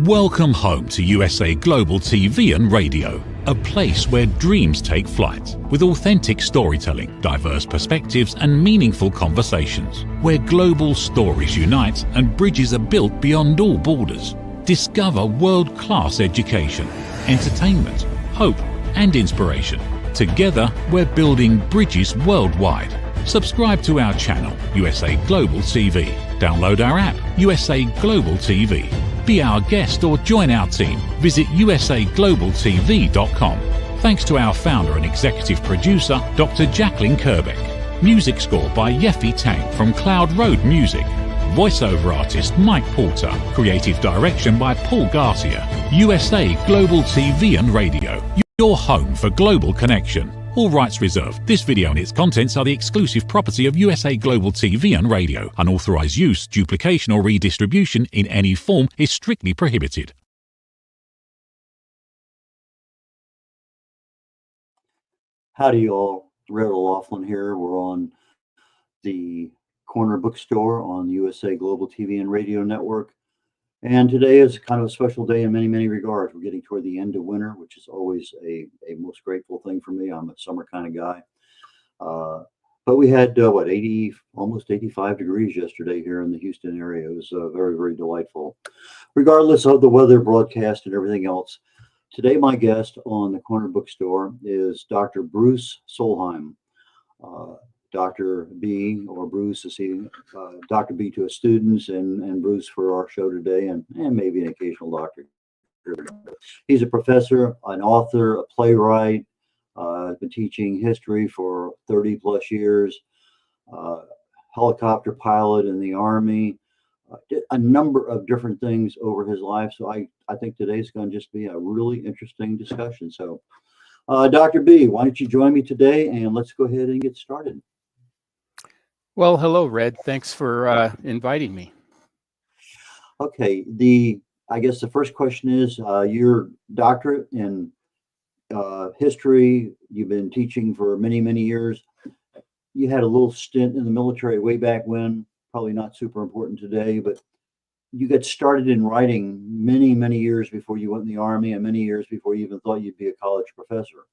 Welcome home to USA Global TV and Radio, a place where dreams take flight, with authentic storytelling, diverse perspectives and meaningful conversations, where global stories unite and bridges are built beyond all borders. Discover world-class education, entertainment, hope and inspiration. Together, we're building bridges worldwide. Subscribe to our channel, USA Global TV. Download our app, USA Global TV. Be our guest or join our team. Visit usaglobaltv.com. Thanks to our founder and executive producer, Dr. Jacqueline Kerbeck. Music score by Yeffy Tang from Cloud Road Music. Voiceover artist Mike Porter. Creative direction by Paul Garcia. USA Global TV and Radio. Your home for global connection. All rights reserved. This video and its contents are the exclusive property of USA Global TV and Radio. Unauthorized use, duplication or redistribution in any form is strictly prohibited. Howdy all, red-olaughlin here. We're on the Corner Bookstore on the USA Global TV and Radio Network. And today is kind of a special day in many, many regards. We're getting toward the end of winter, which is always a most grateful thing for me. I'm a summer kind of guy. But we had, 80, almost 85 degrees yesterday here in the Houston area. It was very, very delightful. Regardless of the weather broadcast and everything else, today my guest on the Corner Bookstore is Dr. Bruce Solheim. Dr. B, or Bruce, to see Dr. B to his students, and Bruce for our show today, and maybe an occasional doctor. He's a professor, an author, a playwright, has been teaching history for 30 plus years, helicopter pilot in the Army, did a number of different things over his life. So I think today's going to just be a really interesting discussion. So Dr. B, why don't you join me today, and let's go ahead and get started. Well, hello, Red. Thanks for inviting me. Okay, I guess the first question is your doctorate in history. You've been teaching for many, many years. You had a little stint in the military way back when, probably not super important today, but you got started in writing many, many years before you went in the Army, and many years before you even thought you'd be a college professor.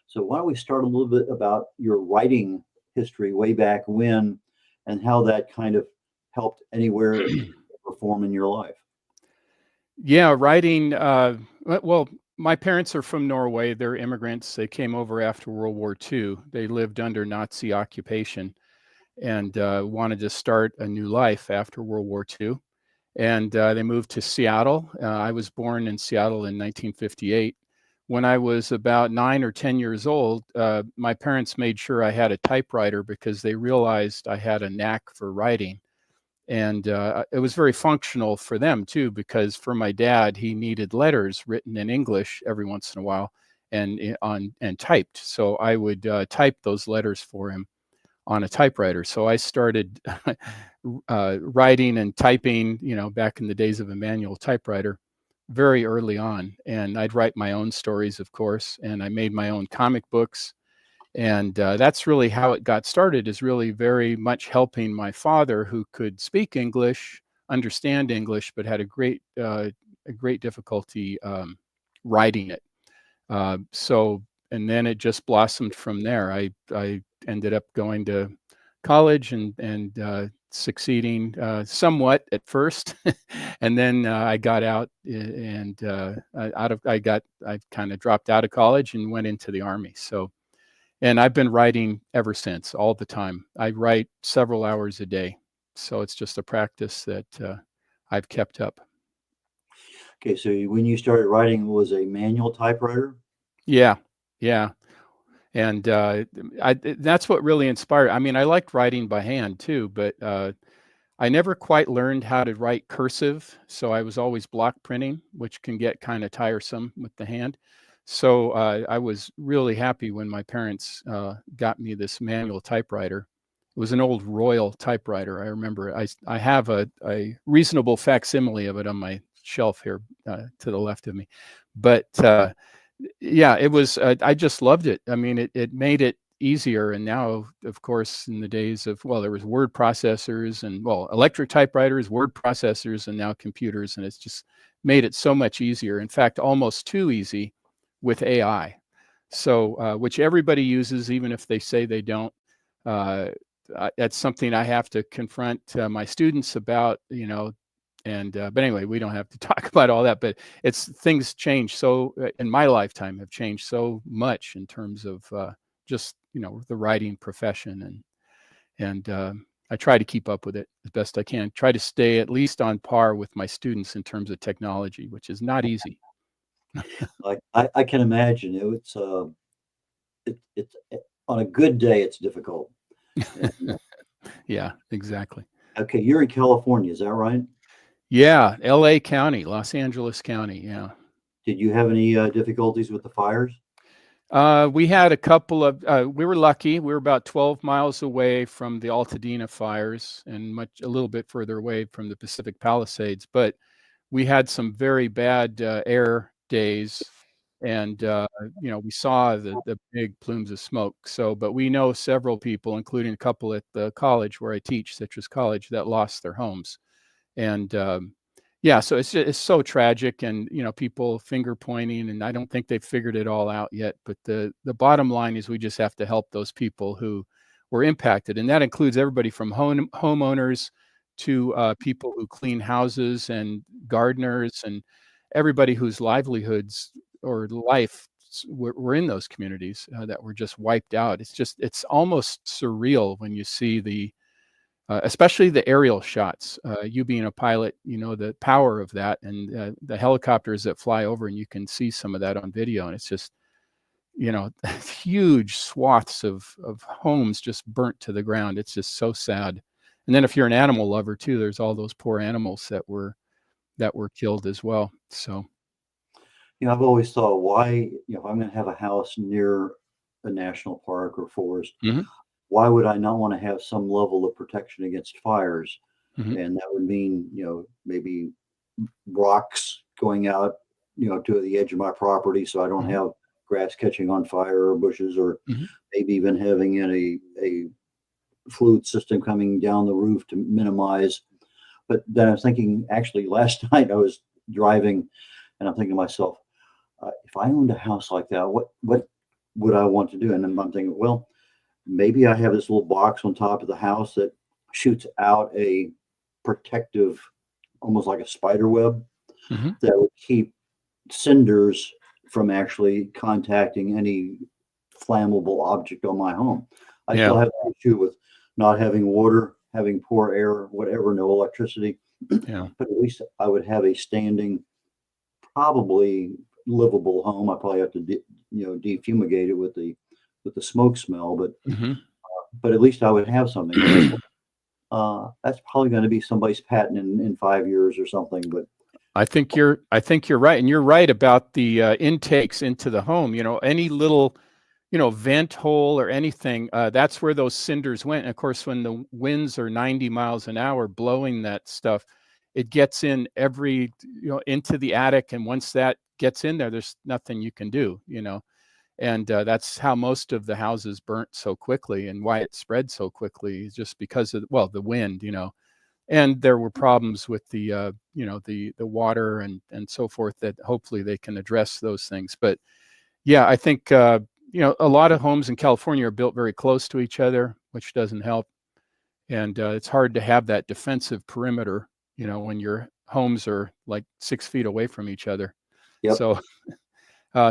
So why don't we start a little bit about your writing history way back when, and how that kind of helped anywhere perform in your life. Yeah, writing. Well, my parents are from Norway. They're immigrants. They came over after World War II. They lived under Nazi occupation and wanted to start a new life after World War II. And they moved to Seattle. I was born in Seattle in 1958. When I was about 9 or 10 years old, my parents made sure I had a typewriter because they realized I had a knack for writing. And it was very functional for them too, because for my dad, he needed letters written in English every once in a while and typed. So I would type those letters for him on a typewriter. So I started writing and typing, back in the days of a manual typewriter, very early on. And I'd write my own stories, of course, and I made my own comic books. And that's really how it got started, is really very much helping my father, who could speak English, understand English, but had a great difficulty writing it. And then it just blossomed from there. I ended up going to college and succeeding somewhat at first, and then I got out and I kind of dropped out of college and went into the Army. So, and I've been writing ever since, all the time. I write several hours a day, so it's just a practice that I've kept up. Okay, so when you started writing, was a manual typewriter? Yeah. And that's what really inspired. I mean, I liked writing by hand too, but I never quite learned how to write cursive. So I was always block printing, which can get kind of tiresome with the hand. So I was really happy when my parents got me this manual typewriter. It was an old Royal typewriter. I remember I have a reasonable facsimile of it on my shelf here to the left of me. But yeah, it was, I just loved it. I mean, it made it easier. And now, of course, in the days of, well, there was word processors and, well, electric typewriters, word processors, and now computers. And it's just made it so much easier. In fact, almost too easy with AI. So, which everybody uses, even if they say they don't. That's something I have to confront my students about, and but anyway, we don't have to talk about all that, but it's things change so in my lifetime have changed so much in terms of just the writing profession, and I try to keep up with it as best I can, try to stay at least on par with my students in terms of technology, which is not easy. I can imagine it's on a good day it's difficult. And, Yeah, exactly. okay, you're in California, is that right? Yeah, LA County, Los Angeles County. Yeah. Did you have any difficulties with the fires? We had a couple of, we were lucky. We were about 12 miles away from the Altadena fires and a little bit further away from the Pacific Palisades. But we had some very bad air days, and we saw the big plumes of smoke. So, but we know several people, including a couple at the college where I teach, Citrus College, that lost their homes. And yeah, so it's so tragic, and people finger pointing, and I don't think they've figured it all out yet. But the bottom line is we just have to help those people who were impacted, and that includes everybody from homeowners to people who clean houses and gardeners and everybody whose livelihoods or life were in those communities that were just wiped out. It's almost surreal when you see especially the aerial shots. You being a pilot, the power of that, and the helicopters that fly over, and you can see some of that on video. And it's just, huge swaths of homes just burnt to the ground. It's just so sad. And then if you're an animal lover too, there's all those poor animals that were killed as well. So, I've always thought, why, if I'm going to have a house near a national park or forest, mhm, why would I not want to have some level of protection against fires? mhm, And that would mean, maybe rocks going out, to the edge of my property so I don't mhm, have grass catching on fire or bushes, or mhm. maybe even having in a fluid system coming down the roof to minimize. But then I was thinking, actually, last night I was driving and I'm thinking to myself, if I owned a house like that, what would I want to do? And then I'm thinking, well, maybe I have this little box on top of the house that shoots out a protective, almost like a spider web, Mhm. that would keep cinders from actually contacting any flammable object on my home. I Yeah, still have the issue with not having water, having poor air, whatever, no electricity. yeah, But at least I would have a standing, probably livable home. I probably have to, defumigate it with the smoke smell, mhm. but at least I would have something. That's probably going to be somebody's patent in 5 years or something. But I think you're right, and you're right about the intakes into the home. Any little vent hole or anything, that's where those cinders went. And of course, when the winds are 90 miles an hour blowing that stuff, it gets in into the attic. And once that gets in there, there's nothing you can do. And that's how most of the houses burnt so quickly, and why it spread so quickly is just because of, well, the wind. And there were problems with the water and so forth, that hopefully they can address those things. But yeah, I think a lot of homes in California are built very close to each other, which doesn't help. And it's hard to have that defensive perimeter, when your homes are like 6 feet away from each other. yep, So,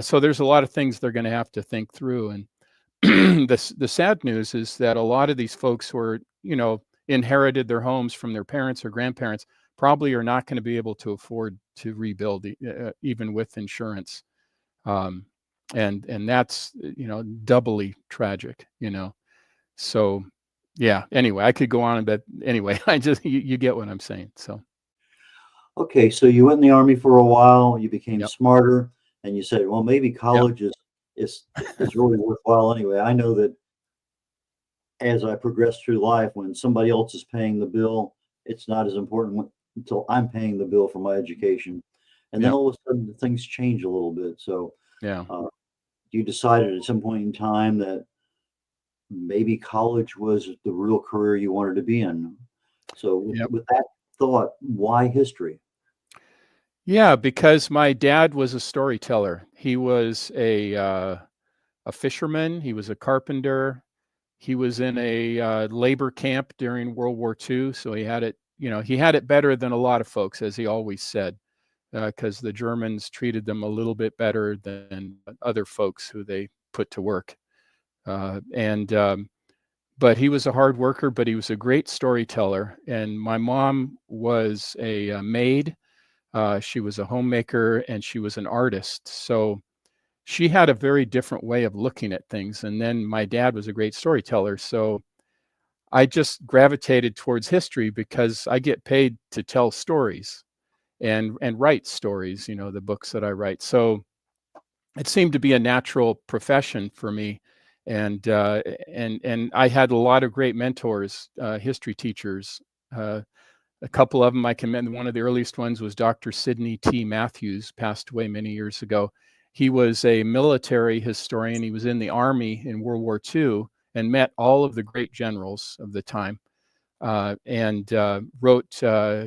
so there's a lot of things they're going to have to think through. And the sad news is that a lot of these folks who are, inherited their homes from their parents or grandparents probably are not going to be able to afford to rebuild, even with insurance. Um, and that's doubly tragic. So yeah, anyway, I could go on, but anyway, I just you get what I'm saying. So okay. So you went in the Army for a while. You became yep, smarter, and you said, well, maybe yep, college is really worthwhile anyway. I know that as I progress through life, when somebody else is paying the bill, it's not as important until I'm paying the bill for my education. And then yep, all of a sudden things change a little bit. So yeah. uh, you decided at some point in time that maybe college was the real career you wanted to be in. So Yep. with that thought, why history? Yeah, because my dad was a storyteller. He was a fisherman. He was a carpenter. He was in a labor camp during World War II, so he had it. He had it better than a lot of folks, as he always said, because the Germans treated them a little bit better than other folks who they put to work. And But he was a hard worker, but he was a great storyteller. And my mom was a maid. She was a homemaker, and she was an artist. So she had a very different way of looking at things. And then my dad was a great storyteller. So I just gravitated towards history because I get paid to tell stories and write stories, the books that I write. So it seemed to be a natural profession for me. And I had a lot of great mentors, history teachers. A couple of them I commend. One of the earliest ones was Dr. Sidney T. Matthews, passed away many years ago. He was a military historian. He was in the Army in World War II and met all of the great generals of the time, and wrote,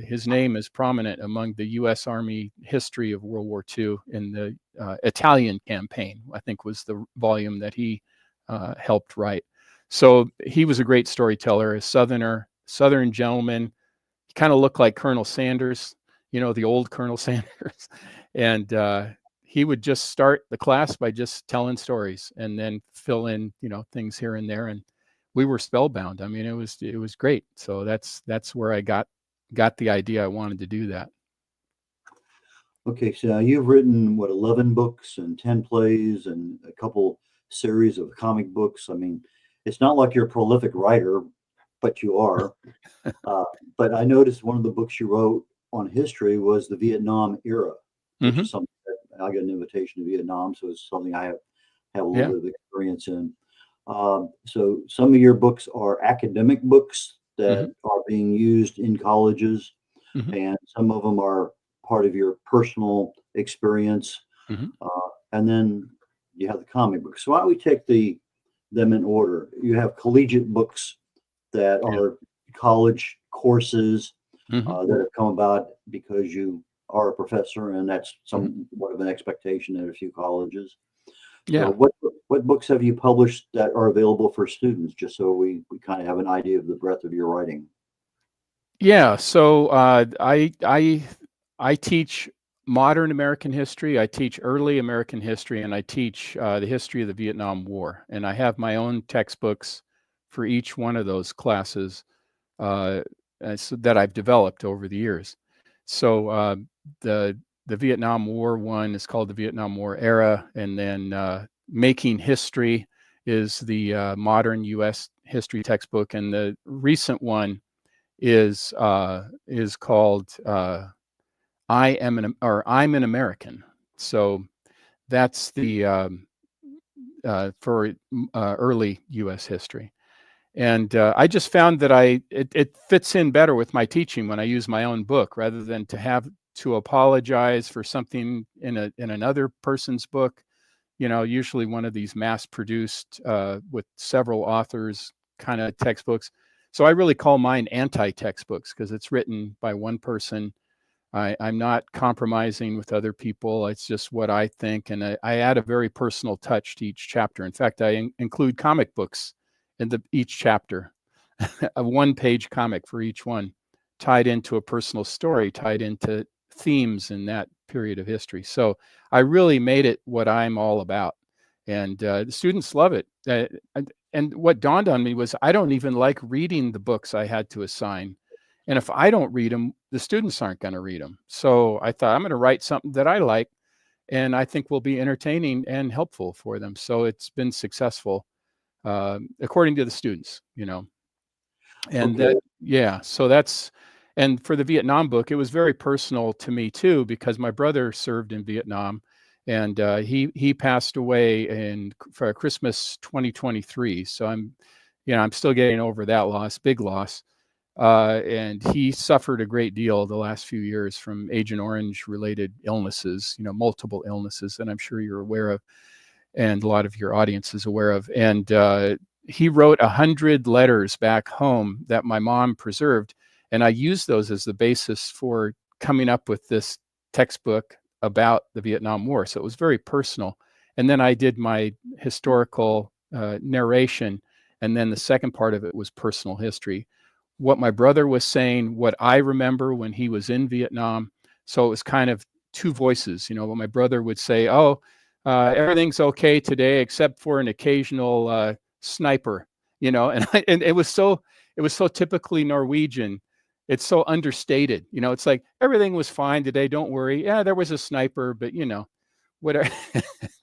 his name is prominent among the U.S. Army history of World War II in the Italian campaign, I think was the volume that he helped write. So he was a great storyteller, a Southern gentleman. He kind of looked like Colonel Sanders, the old Colonel Sanders. And he would just start the class by just telling stories and then fill in, things here and there. And we were spellbound. I mean, it was great. So that's where I got the idea I wanted to do that. Okay, so you've written 11 books and 10 plays and a couple series of comic books. I mean, it's not like you're a prolific writer, but you are. But I noticed one of the books you wrote on history was the Vietnam era, which is something that I got an invitation to Vietnam, so it's something I have a little bit of experience in. So some of your books are academic books that are being used in colleges, and some of them are part of your personal experience. And then you have the comic books. So why don't we take them in order? You have collegiate books that are college courses that have come about because you are a professor, and that's somewhat of an expectation at a few colleges. Yeah. So what books have you published that are available for students, just so we kind of have an idea of the breadth of your writing? Yeah. So I teach modern American history, I teach early American history, and I teach the history of the Vietnam War. And I have my own textbooks for each one of those classes that I've developed over the years. So the Vietnam War one is called the Vietnam War Era, and then Making History is the modern U.S. history textbook, and the recent one is called I'm an American. So that's the for early U.S. history. And I just found that it fits in better with my teaching when I use my own book rather than to have to apologize for something in another person's book. Usually one of these mass-produced with several authors kind of textbooks. So I really call mine anti-textbooks because it's written by one person. I'm not compromising with other people. It's just what I think, and I add a very personal touch to each chapter. In fact, I include comic books in each chapter, a one-page comic for each one, tied into a personal story, tied into themes in that period of history. So I really made it what I'm all about, and the students love it. And what dawned on me was I don't even like reading the books I had to assign. And if I don't read them, the students aren't going to read them. So I thought I'm going to write something that I like and I think will be entertaining and helpful for them. So it's been successful, according to the students, And so and for the Vietnam book, it was very personal to me too, because my brother served in Vietnam, and he passed away for Christmas 2023. So I'm still getting over that loss, big loss. And he suffered a great deal the last few years from Agent Orange related illnesses, multiple illnesses that I'm sure you're aware of, and a lot of your audience is aware of. And he wrote 100 letters back home that my mom preserved, and I used those as the basis for coming up with this textbook about the Vietnam War. So it was very personal. And then I did my historical narration, and then the second part of it was personal history. What my brother was saying, what I remember when he was in Vietnam. So it was kind of two voices. You know, what my brother would say, oh, everything's okay today except for an occasional sniper, you know, and it was so typically Norwegian. It's so understated, you know. It's like everything was fine today, don't worry. Yeah, there was a sniper, but you know, whatever.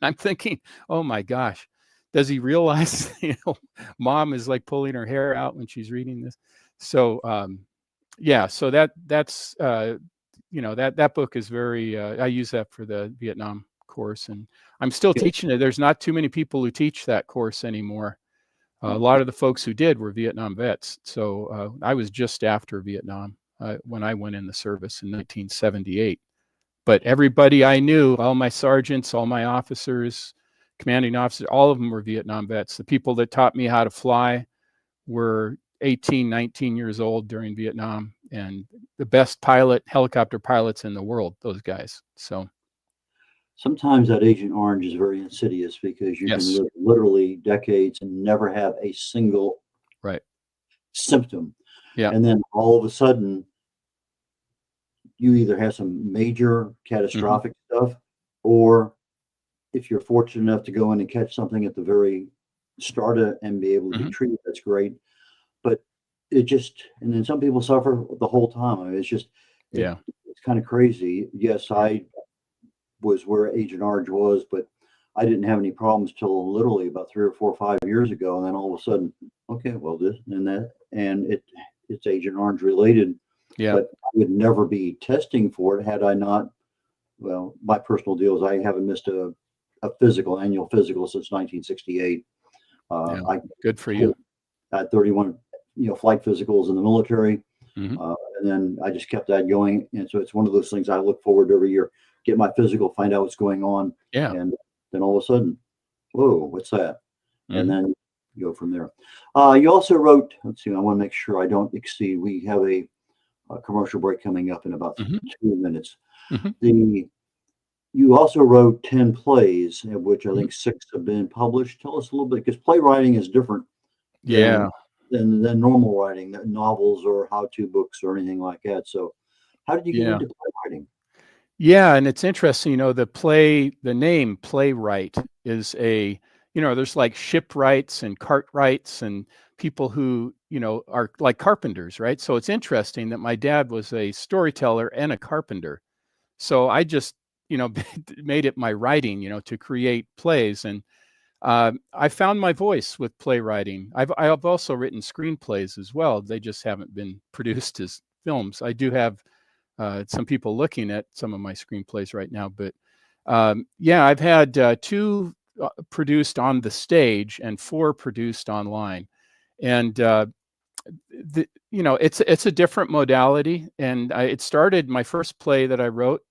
I'm thinking, oh my gosh, does he realize, you know, mom is like pulling her hair out when she's reading this? So yeah, so that's you know, that book is very I use that for the Vietnam course, and I'm still teaching it. There's not too many people who teach that course anymore. A lot of the folks who did were Vietnam vets. So I was just after Vietnam when I went in the service in 1978. But everybody I knew, all my sergeants, all my officers, commanding officers, all of them were Vietnam vets. The people that taught me how to fly were 18, 19 years old during Vietnam, and the best helicopter pilots in the world, those guys. So sometimes that Agent Orange is very insidious because you can live literally decades and never have a single symptom. Yeah. And then all of a sudden, you either have some major catastrophic stuff, or if you're fortunate enough to go in and catch something at the very start and be able to be treated, that's great. But it just, and then some people suffer the whole time. I mean, it's just, it's kind of crazy. Yes, I was where Agent Orange was, but I didn't have any problems till literally about 3 or 4 or 5 years ago. And then all of a sudden, okay, well, this and that, and it's Agent Orange related. Yeah. But I would never be testing for it had I not. Well, my personal deal is I haven't missed a annual physical since 1968. Good for you. I had 31, flight physicals in the military. And then I just kept that going. And so it's one of those things I look forward to every year, get my physical, find out what's going on. Yeah. And then all of a sudden, whoa, what's that? And then you go from there. You also wrote, let's see, I want to make sure I don't exceed. We have a commercial break coming up in about 2 minutes. You also wrote 10 plays, of which I think 6 have been published. Tell us a little bit, because playwriting is different than normal writing, novels or how-to books or anything like that. So how did you get into playwriting? Yeah, and it's interesting, the name playwright is there's like shipwrights and cartwrights and people who, are like carpenters, right? So it's interesting that my dad was a storyteller and a carpenter. So I just, made it my writing, to create plays. And I found my voice with playwriting. I've also written screenplays as well. They just haven't been produced as films. I do have some people looking at some of my screenplays right now, but I've had 2 produced on the stage and 4 produced online. And it's a different modality. And it started, my first play that I wrote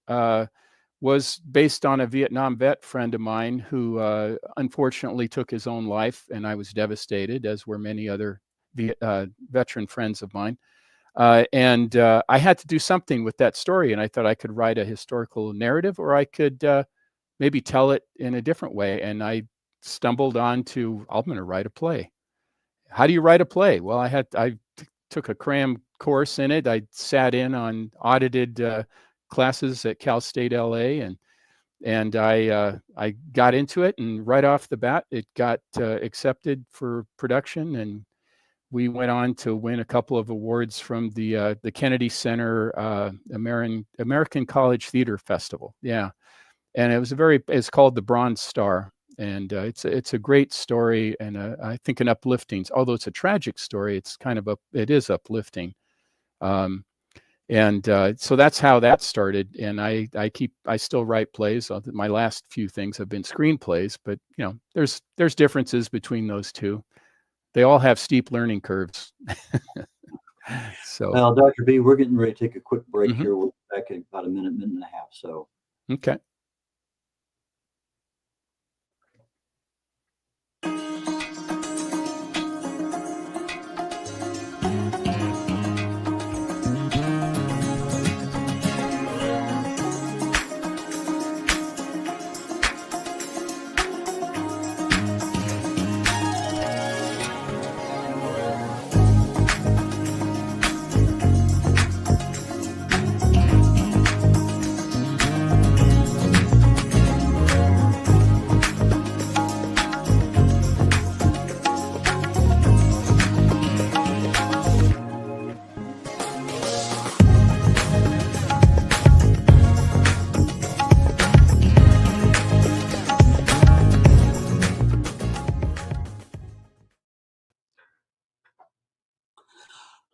was based on a Vietnam vet friend of mine who unfortunately took his own life, and I was devastated, as were many other veteran friends of mine. And I had to do something with that story, and I thought I could write a historical narrative, or I could maybe tell it in a different way. And I stumbled onto, I'm going to write a play. How do you write a play? Well, I took a cram course in it. I sat in on audited classes at Cal State LA, and I got into it, and right off the bat, it got accepted for production, and we went on to win a couple of awards from the Kennedy Center American College Theater Festival. Yeah, and it's called The Bronze Star, and it's a great story, and I think an uplifting. Although it's a tragic story, it is uplifting. And so that's how that started. And I still write plays. My last few things have been screenplays, but there's differences between those two. They all have steep learning curves. So, well, Dr. B, we're getting ready to take a quick break here. We'll be back in about a minute and a half. So, okay.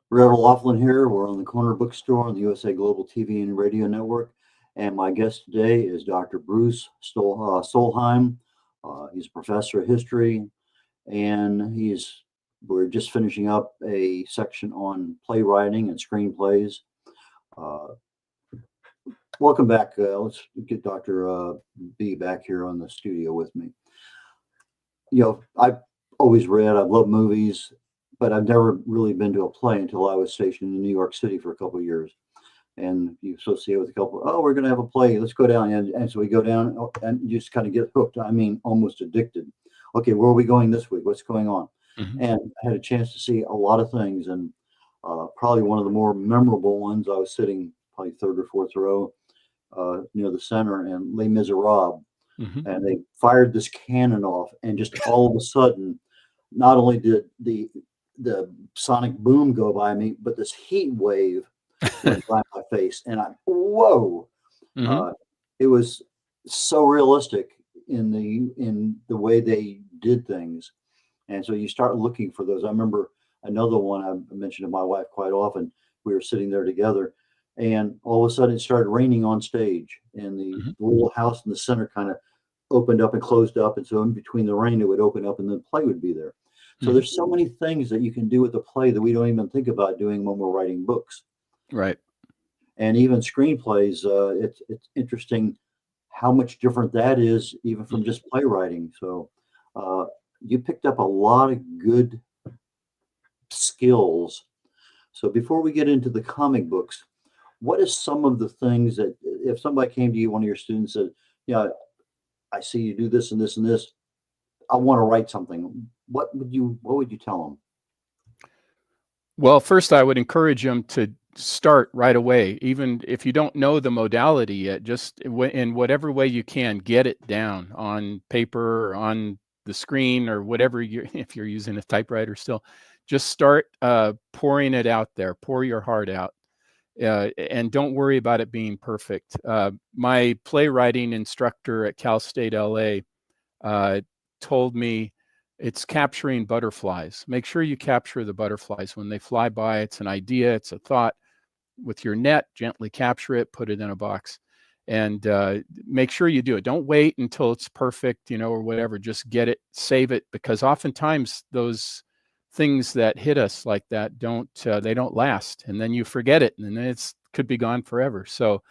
Red O'Laughlin here. We're on the Corner Bookstore on the USA Global TV and Radio Network. And my guest today is Dr. Bruce Solheim. He's a professor of history, and we're just finishing up a section on playwriting and screenplays. Welcome back. Let's get Dr. B back here on the studio with me. I've always read, I love movies, but I've never really been to a play until I was stationed in New York City for a couple of years. And you associate with a couple, oh, we're going to have a play. Let's go down. And so we go down and you just kind of get hooked. I mean, almost addicted. Okay, where are we going this week? What's going on? Mm-hmm. And I had a chance to see a lot of things. And probably one of the more memorable ones, I was sitting probably third or fourth row near the center, and Les Miserables. Mm-hmm. And they fired this cannon off, and just all of a sudden, not only did the sonic boom go by me, but this heat wave went by my face, and whoa! Mm-hmm. It was so realistic in the way they did things, and so you start looking for those. I remember another one I mentioned to my wife quite often. We were sitting there together, and all of a sudden it started raining on stage, and the mm-hmm. little house in the center kind of opened up and closed up, and so in between the rain it would open up, and the play would be there. So mm-hmm. there's so many things that you can do with the play that we don't even think about doing when we're writing books. Right. And even screenplays, it's interesting how much different that is even from just playwriting. So you picked up a lot of good skills. So before we get into the comic books, what is some of the things that if somebody came to you, one of your students said, I see you do this and this and this, I want to write something. What would you tell them? Well, first I would encourage them to start right away. Even if you don't know the modality yet, just in whatever way you can, get it down on paper or on the screen or whatever if you're using a typewriter still, just start pouring it out there, pour your heart out. And don't worry about it being perfect. My playwriting instructor at Cal State LA told me it's capturing butterflies. Make sure you capture the butterflies when they fly by. It's an idea, it's a thought. With your net, gently capture it, put it in a box, and make sure you do it. Don't wait until it's perfect, or whatever. Just get it, save it, because oftentimes those things that hit us like that don't last, and then you forget it, and then it could be gone forever. So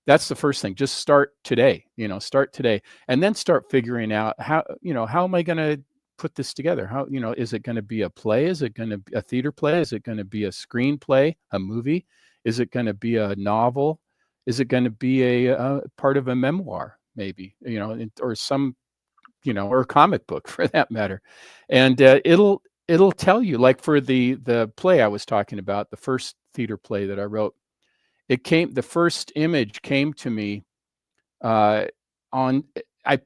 that's the first thing. Just start today. Start today, and then start figuring out how am I going to put this together? How is it going to be a play? Is it going to be a theater play? Is it going to be a screenplay, a movie? Is it going to be a novel? Is it going to be a part of a memoir, maybe, or some, or a comic book for that matter? And it'll tell you, like for the play I was talking about, the first theater play that I wrote, the first image came to me I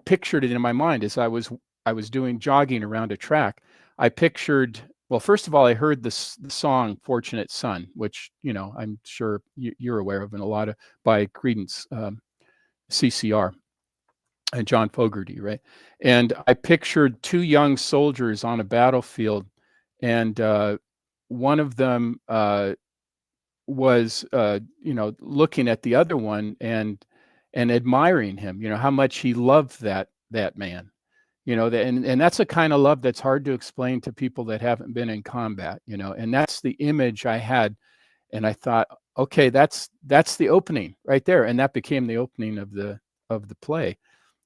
pictured it in my mind as I was doing jogging around a track. I pictured, well, first of all, I heard the song "Fortunate Son," which I'm sure you're aware of, and by Creedence, CCR, and John Fogerty, right? And I pictured two young soldiers on a battlefield, and one of them was looking at the other one and admiring him, how much he loved that man. And that's a kind of love that's hard to explain to people that haven't been in combat, and that's the image I had. And I thought, okay, that's the opening right there. And that became the opening of the play.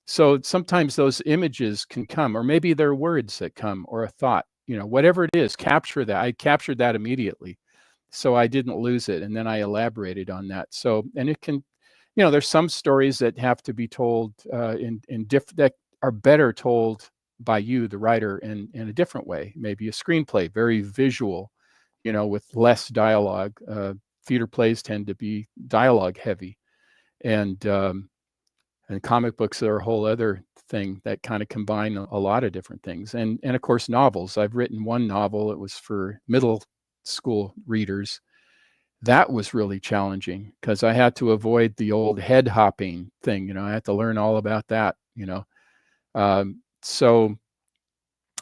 So sometimes those images can come, or maybe they're words that come, or a thought, whatever it is, capture that. I captured that immediately, so I didn't lose it. And then I elaborated on that. So, and it can, there's some stories that have to be told in different, that are better told by you, the writer, in a different way. Maybe a screenplay, very visual, with less dialogue. Theater plays tend to be dialogue heavy, and comic books are a whole other thing that kind of combine a lot of different things. And of course, novels. I've written one novel. It was for middle school readers. That was really challenging because I had to avoid the old head hopping thing. I had to learn all about that. So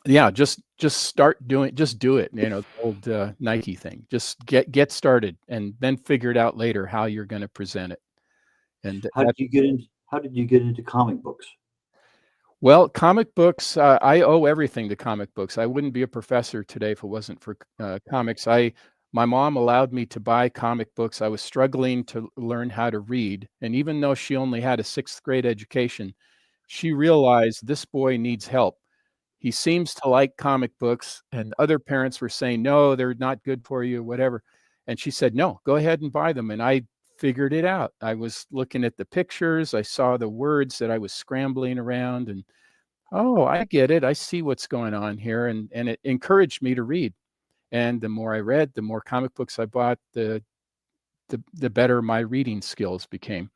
Yeah, just start doing, just do it. You know, the old Nike thing. Just get started, and then figure it out later how you're going to present it. And that, How did you get into comic books? well, comic books. I owe everything to comic books. I wouldn't be a professor today if it wasn't for comics. My mom allowed me to buy comic books. I was struggling to learn how to read, and even though she only had a sixth grade education, she realized this boy needs help. He seems to like comic books, and other parents were saying, no, they're not good for you, whatever. And she said, no, go ahead and buy them. And I figured it out. I was looking at the pictures. I saw the words that I was scrambling around, and oh, I get it. I see what's going on here. And it encouraged me to read. And the more I read, the more comic books I bought, the better my reading skills became.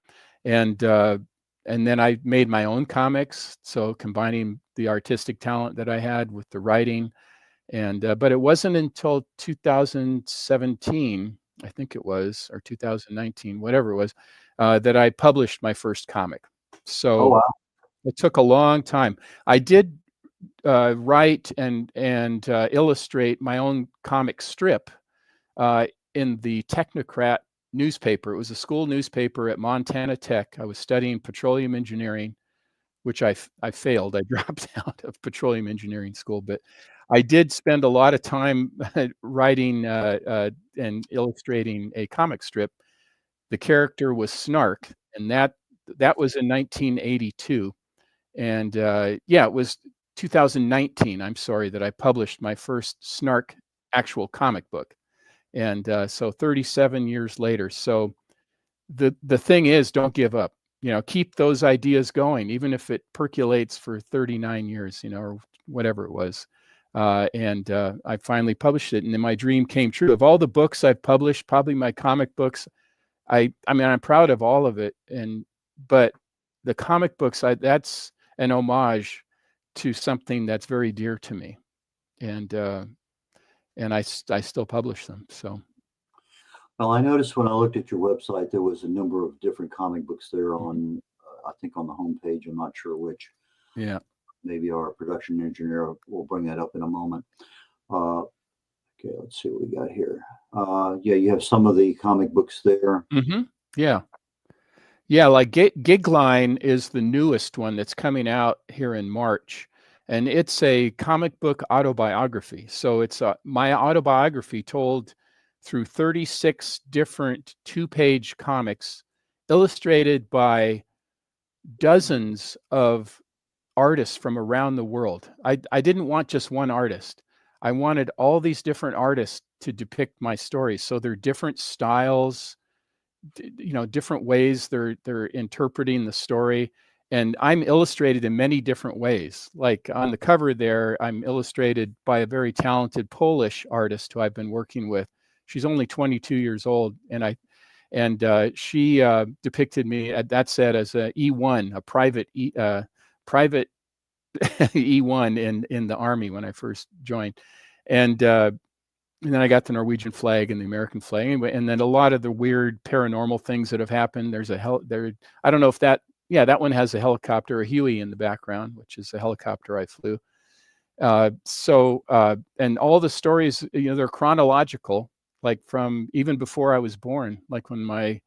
And then I made my own comics, so combining the artistic talent that I had with the writing. And but it wasn't until 2017, I think it was, or 2019, whatever it was, that I published my first comic. Oh, So wow. it took a long time. I did write and illustrate my own comic strip in the Technocrat newspaper. It was a school newspaper at Montana Tech. I was studying petroleum engineering, which I failed. I dropped out of petroleum engineering school, but I did spend a lot of time writing and illustrating a comic strip. The character was Snark, and that was in 1982. And yeah, it was 2019, I'm sorry, that I published my first Snark actual comic book. And so 37 years later. So the thing is, don't give up. You know, keep those ideas going, even if it percolates for 39 years, you know, or whatever it was. And I finally published it, and then my dream came true. Of all the books I've published, probably my comic books, I mean, I'm proud of all of it. But the comic books, that's an homage to something that's very dear to me. And I still publish them. So. Well, I noticed when I looked at your website, there was a number of different comic books there on, I think on the homepage. I'm not sure which. Yeah. Maybe our production engineer will bring that up in a moment. Okay, let's see what we got here. Yeah, you have some of the comic books there. Mm-hmm. Yeah. Yeah, like Gigline is the newest one that's coming out here in March. And it's a comic book autobiography. So it's my autobiography told through 36 different 2-page comics, illustrated by dozens of artists from around the world. I didn't want just one artist. I wanted all these different artists to depict my stories. So they're different styles, you know, different ways they're interpreting the story. And I'm illustrated in many different ways. Like on the cover there, I'm illustrated by a very talented Polish artist who I've been working with. She's only 22 years old, and she depicted me at that set as a E1, a private private E1 in the Army when I first joined, and then I got the Norwegian flag and the American flag, and then a lot of the weird paranormal things that have happened. There's I don't know if that one has a helicopter, a Huey in the background, which is a helicopter I flew. And all the stories, you know, they're chronological, like from even before I was born, like when my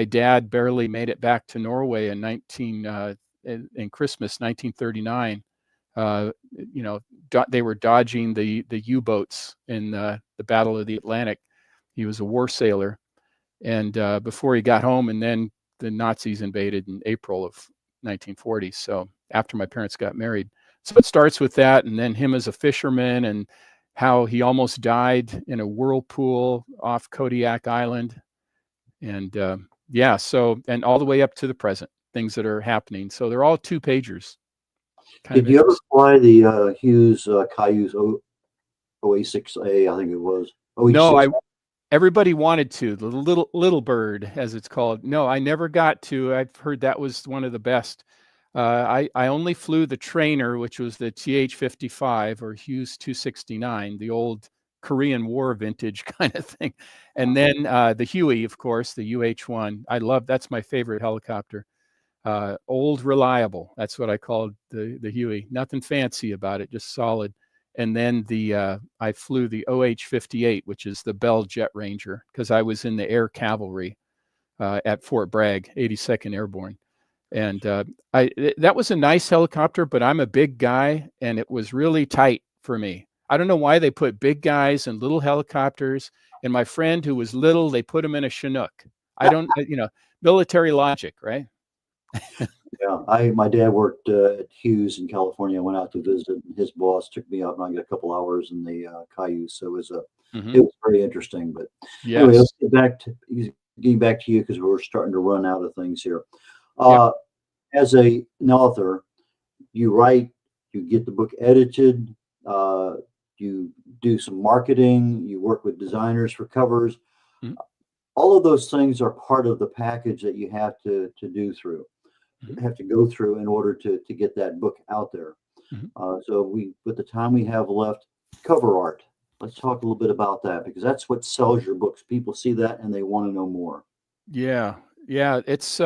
dad barely made it back to Norway in Christmas 1939. You know, they were dodging the U-boats in the Battle of the Atlantic. He was a war sailor, and before he got home, and then the Nazis invaded in April of 1940. So after my parents got married, so it starts with that, and then him as a fisherman, and how he almost died in a whirlpool off Kodiak Island, and yeah, so, and all the way up to the present, things that are happening. So they're all 2-pagers. Did you ever fly the Hughes Cayuse OA6A? I think it was. No, everybody wanted to. The little bird, as it's called. No, I never got to. I've heard that was one of the best. I only flew the trainer, which was the TH-55 or Hughes 269, the old Korean War vintage kind of thing. And then the Huey, of course, the UH-1. That's my favorite helicopter. Old reliable. That's what I called the Huey. Nothing fancy about it, just solid. And then I flew the OH-58, which is the Bell Jet Ranger, because I was in the Air Cavalry at Fort Bragg, 82nd Airborne. And that was a nice helicopter, but I'm a big guy, and it was really tight for me. I don't know why they put big guys in little helicopters. And my friend who was little, they put him in a Chinook. I don't, military logic, right? Yeah, my dad worked at Hughes in California. I went out to visit, and his boss took me out, and I got a couple hours in the Cayuse. So it was very interesting. But anyway, let's get back to you because we're starting to run out of things here. As an author, you write, you get the book edited, you do some marketing, you work with designers for covers. All of those things are part of the package that you have to go through in order to get that book out there. So with the time we have left, cover art. Let's talk a little bit about that, because that's what sells your books. People see that and they want to know more. Yeah. It's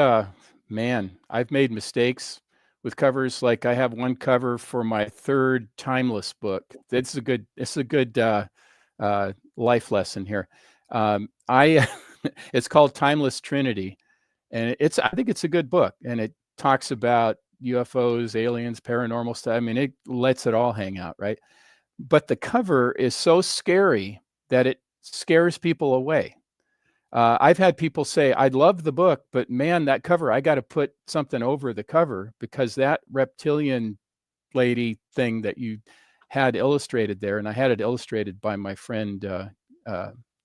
man, I've made mistakes with covers. Like I have one cover for my third Timeless book. It's a good life lesson here. It's called Timeless Trinity, and I think it's a good book, and it talks about UFOs, aliens, paranormal stuff. I mean, it lets it all hang out, right? But the cover is so scary that it scares people away. I've had people say, I love the book, but man, that cover, I got to put something over the cover, because that reptilian lady thing that you had illustrated there, and I had it illustrated by my friend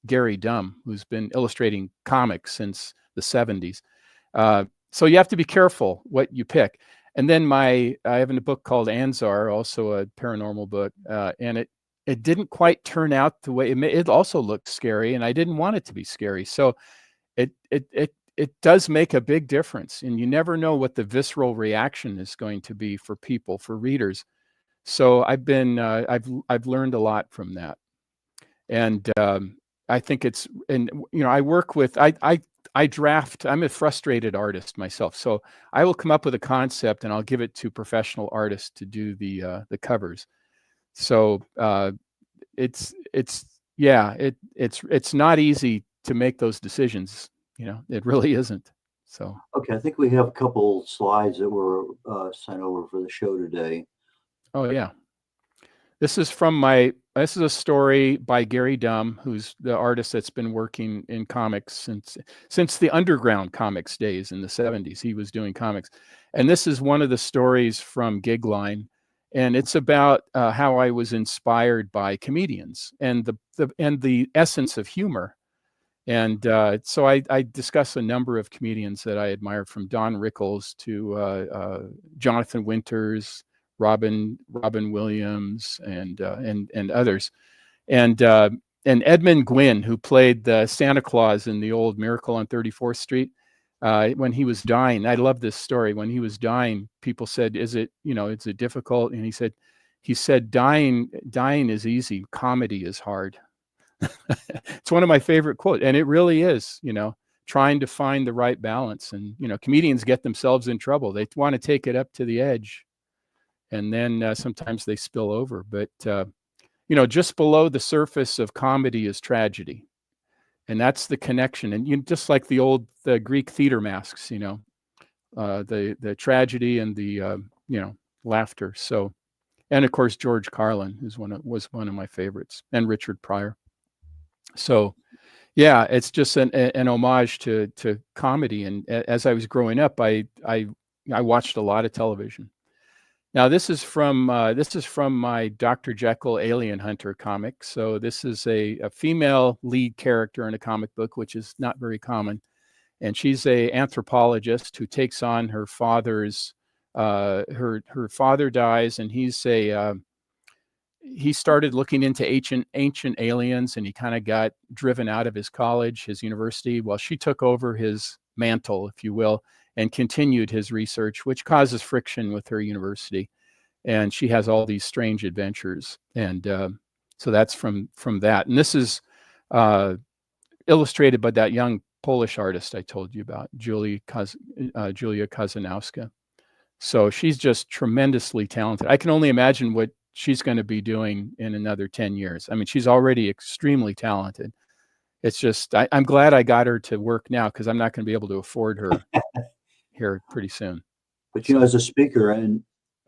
Gary Dumm, who's been illustrating comics since the 70s. So you have to be careful what you pick. And then I have a book called Anzar, also a paranormal book, and it didn't quite turn out the way it also looked scary, and I didn't want it to be scary. So it does make a big difference, and you never know what the visceral reaction is going to be for people, for readers. So I've learned a lot from that, and I think I work with I draft. I'm a frustrated artist myself, so I will come up with a concept and I'll give it to professional artists to do the covers. So it's not easy to make those decisions. It really isn't. So okay, I think we have a couple slides that were sent over for the show today. Oh yeah, this is a story by Gary Dumm, who's the artist that's been working in comics since the underground comics days in the 70s. He was doing comics, and this is one of the stories from Gigline. And it's about how I was inspired by comedians and the essence of humor. And so I discuss a number of comedians that I admire, from Don Rickles to Jonathan Winters, Robin Williams, and others. And Edmund Gwynn, who played the Santa Claus in the old Miracle on 34th Street. When he was dying, I love this story. When he was dying, people said, is it difficult? And he said, dying is easy. Comedy is hard. It's one of my favorite quotes. And it really is, trying to find the right balance. And, comedians get themselves in trouble. They want to take it up to the edge. And then sometimes they spill over. But, just below the surface of comedy is tragedy. And that's the connection. And just like the Greek theater masks, the tragedy and the laughter. So, and of course George Carlin was one of my favorites, and Richard Pryor. So, yeah, it's just an homage to comedy. And as I was growing up, I watched a lot of television. Now, this is from my Dr. Jekyll Alien Hunter comic. So this is a female lead character in a comic book, which is not very common. And she's a anthropologist who takes on her father's. Her father dies, and he started looking into ancient aliens, and he kind of got driven out of his college, his university. Well, she took over his mantle, if you will, and continued his research, which causes friction with her university. And she has all these strange adventures. And so that's from that. And this is illustrated by that young Polish artist I told you about, Julia Kazanowska. So she's just tremendously talented. I can only imagine what she's going to be doing in another 10 years. I mean, she's already extremely talented. It's just, I'm glad I got her to work now, because I'm not going to be able to afford her here pretty soon. But, you know, as a speaker, and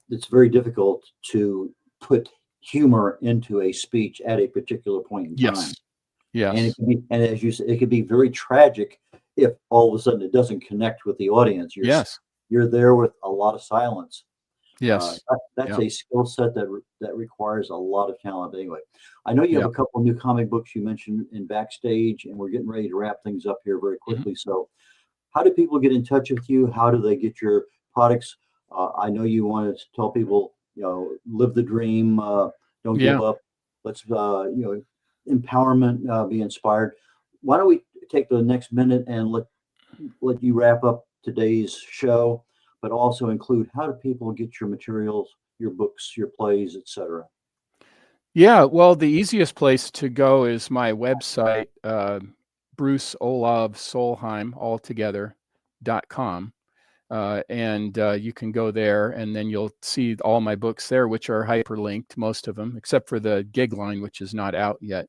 it's very difficult to put humor into a speech at a particular point in time. Yes. And it can be, and as you said, it could be very tragic if all of a sudden it doesn't connect with the audience. You're there with a lot of silence. Yes. That's a skill set that requires a lot of talent. But anyway, I know you have a couple of new comic books you mentioned in backstage, and we're getting ready to wrap things up here very quickly. So how do people get in touch with you? How do they get your products? I know you want to tell people, you know, live the dream, don't give up. Let's, you know, empowerment, be inspired. Why don't we take the next minute and let you wrap up today's show, but also include how do people get your materials, your books, your plays, etc. Yeah, well, the easiest place to go is my website, Bruce Olav Solheim, altogether.com. And you can go there, and then you'll see all my books there, which are hyperlinked, most of them, except for the gig line, which is not out yet.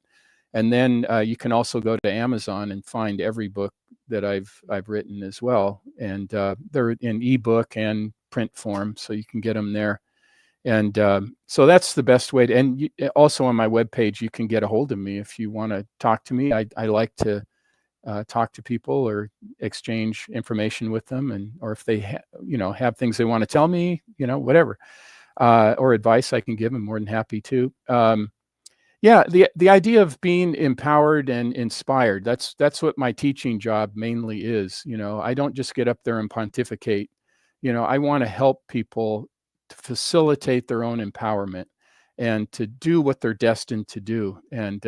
And then you can also go to Amazon and find every book that I've written as well. And they're in ebook and print form, so you can get them there. And so that's the best way to, and also on my webpage, you can get a hold of me if you want to talk to me. I like to talk to people or exchange information with them, and or if they have things they want to tell me, whatever, or advice I can give, I'm more than happy to. The idea of being empowered and inspired, that's what my teaching job mainly is. I don't just get up there and pontificate. I want to help people to facilitate their own empowerment and to do what they're destined to do. And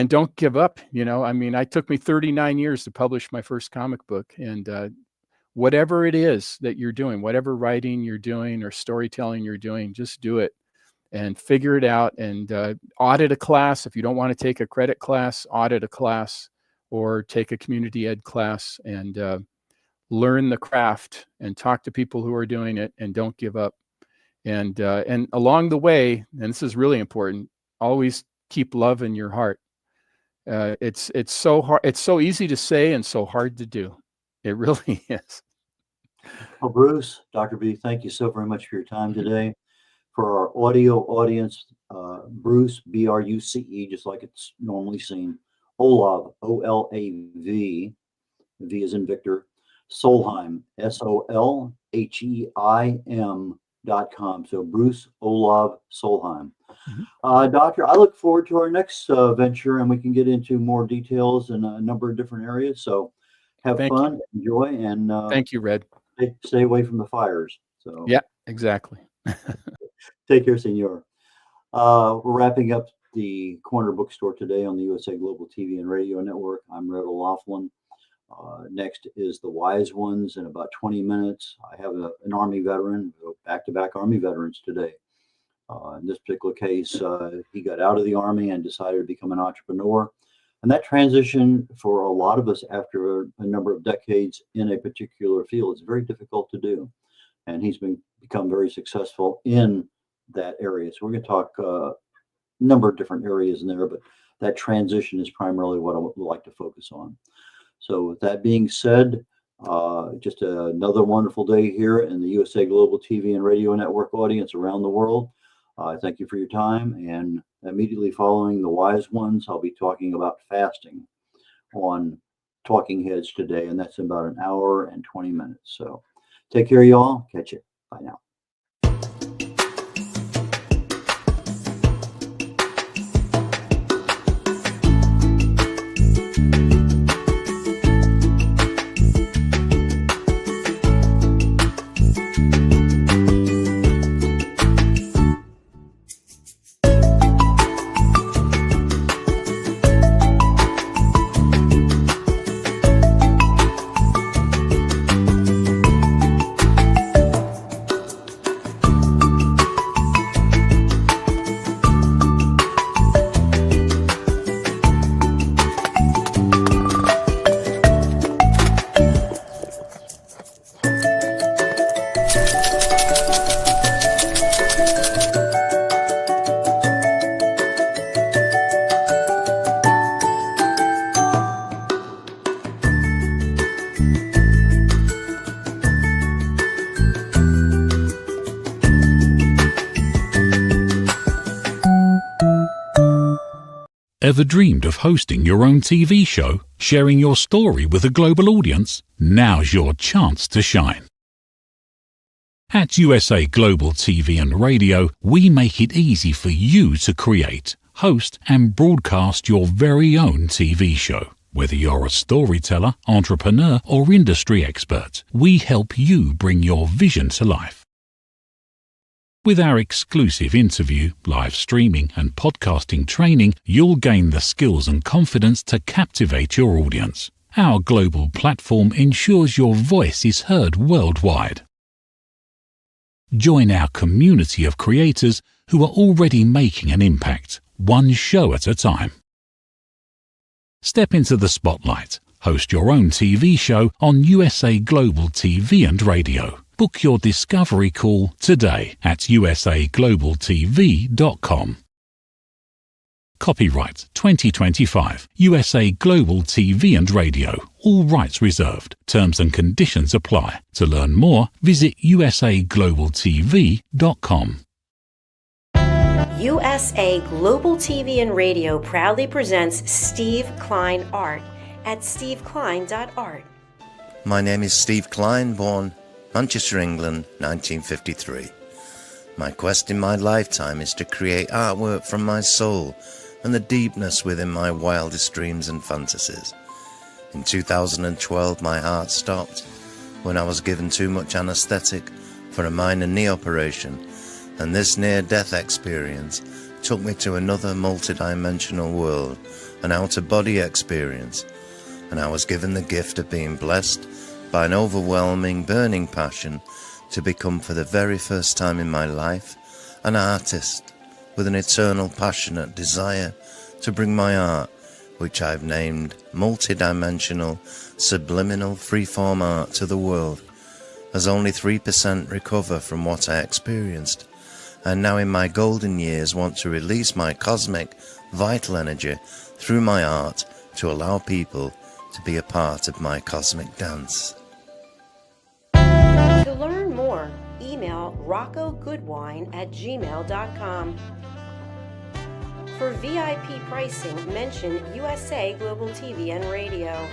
don't give up. It took me 39 years to publish my first comic book, and whatever it is that you're doing, whatever writing you're doing or storytelling you're doing, just do it and figure it out, and audit a class. If you don't want to take a credit class, audit a class or take a community ed class, and learn the craft and talk to people who are doing it, and don't give up. And along the way, and this is really important, always keep love in your heart. It's so hard. It's so easy to say and so hard to do. It really is. Well, Bruce, Dr. B, thank you so very much for your time today. For our audio audience, Bruce, B-R-U-C-E, just like it's normally seen. Olav, O-L-A-V, V as in Victor. Solheim, SOLHEIM.com. So Bruce Olav Solheim. Doctor, I look forward to our next venture, and we can get into more details in a number of different areas. So have fun, enjoy, and thank you, Red. Stay away from the fires. So yeah, exactly. Take care, senor. We're wrapping up the Corner Bookstore today on the USA Global TV and Radio Network. I'm red-olaughlin. Next is the Wise Ones in about 20 minutes. I have an Army veteran, back-to-back Army veterans today. In this particular case, he got out of the Army and decided to become an entrepreneur. And that transition for a lot of us after a number of decades in a particular field is very difficult to do. And he's become very successful in that area. So we're going to talk a number of different areas in there, but that transition is primarily what I would like to focus on. So with that being said, just another wonderful day here in the USA Global TV and Radio Network audience around the world. Thank you for your time. And immediately following the Wise Ones, I'll be talking about fasting on Talking Heads today, and that's in about an hour and 20 minutes. So take care, y'all. Catch you. Bye now. Ever dreamed of hosting your own TV show, sharing your story with a global audience? Now's your chance to shine. At USA Global TV and Radio, we make it easy for you to create, host and broadcast your very own TV show. Whether you're a storyteller, entrepreneur or industry expert, we help you bring your vision to life. With our exclusive interview, live streaming and podcasting training, you'll gain the skills and confidence to captivate your audience. Our global platform ensures your voice is heard worldwide. Join our community of creators who are already making an impact, one show at a time. Step into the spotlight. Host your own TV show on USA Global TV and Radio. Book your discovery call today at usaglobaltv.com. Copyright 2025 USA Global TV and Radio. All rights reserved. Terms and conditions apply. To learn more, visit usaglobaltv.com. USA Global TV and Radio proudly presents Steve Klein Art at steveklein.art. My name is Steve Klein, born Manchester, England, 1953. My quest in my lifetime is to create artwork from my soul and the deepness within my wildest dreams and fantasies. In 2012, my heart stopped when I was given too much anesthetic for a minor knee operation, and this near-death experience took me to another multidimensional world, an out-of-body experience, and I was given the gift of being blessed by an overwhelming, burning passion to become, for the very first time in my life, an artist with an eternal, passionate desire to bring my art, which I've named multidimensional, subliminal, freeform art, to the world, as only 3% recover from what I experienced, and now in my golden years want to release my cosmic, vital energy through my art to allow people to be a part of my cosmic dance. To learn more, email roccogoodwine@gmail.com. For VIP pricing, mention USA Global TV and Radio.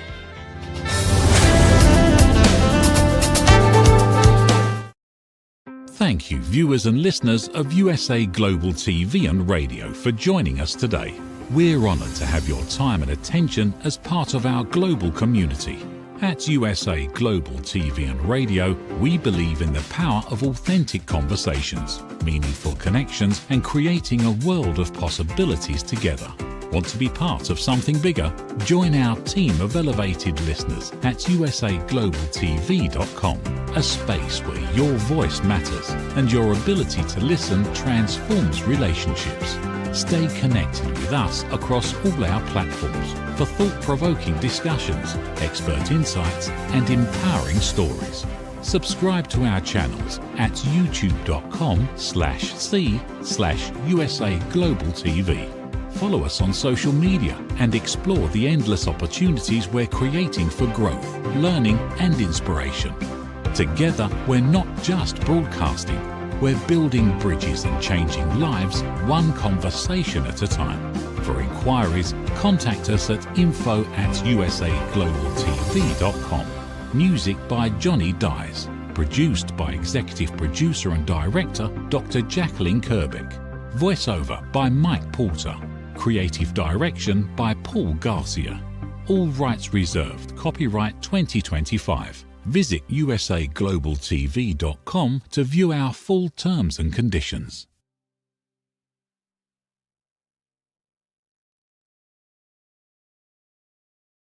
Thank you, viewers and listeners of USA Global TV and Radio, for joining us today. We're honoured to have your time and attention as part of our global community. At USA Global TV and Radio, we believe in the power of authentic conversations, meaningful connections, and creating a world of possibilities together. Want to be part of something bigger? Join our team of elevated listeners at usaglobaltv.com, a space where your voice matters and your ability to listen transforms relationships. Stay connected with us across all our platforms for thought-provoking discussions, expert insights, and empowering stories. Subscribe to our channels at youtube.com/c/USA Global TV. Follow us on social media and explore the endless opportunities we're creating for growth, learning, and inspiration. Together, we're not just broadcasting, we're building bridges and changing lives one conversation at a time. For inquiries, contact us at info@usaglobaltv.com. Music by Johnny Dies. Produced by Executive Producer and Director Dr. Jacqueline Kerbeck. Voiceover by Mike Porter. Creative Direction by Paul Garcia. All rights reserved. Copyright 2025. Visit usaglobaltv.com to view our full terms and conditions.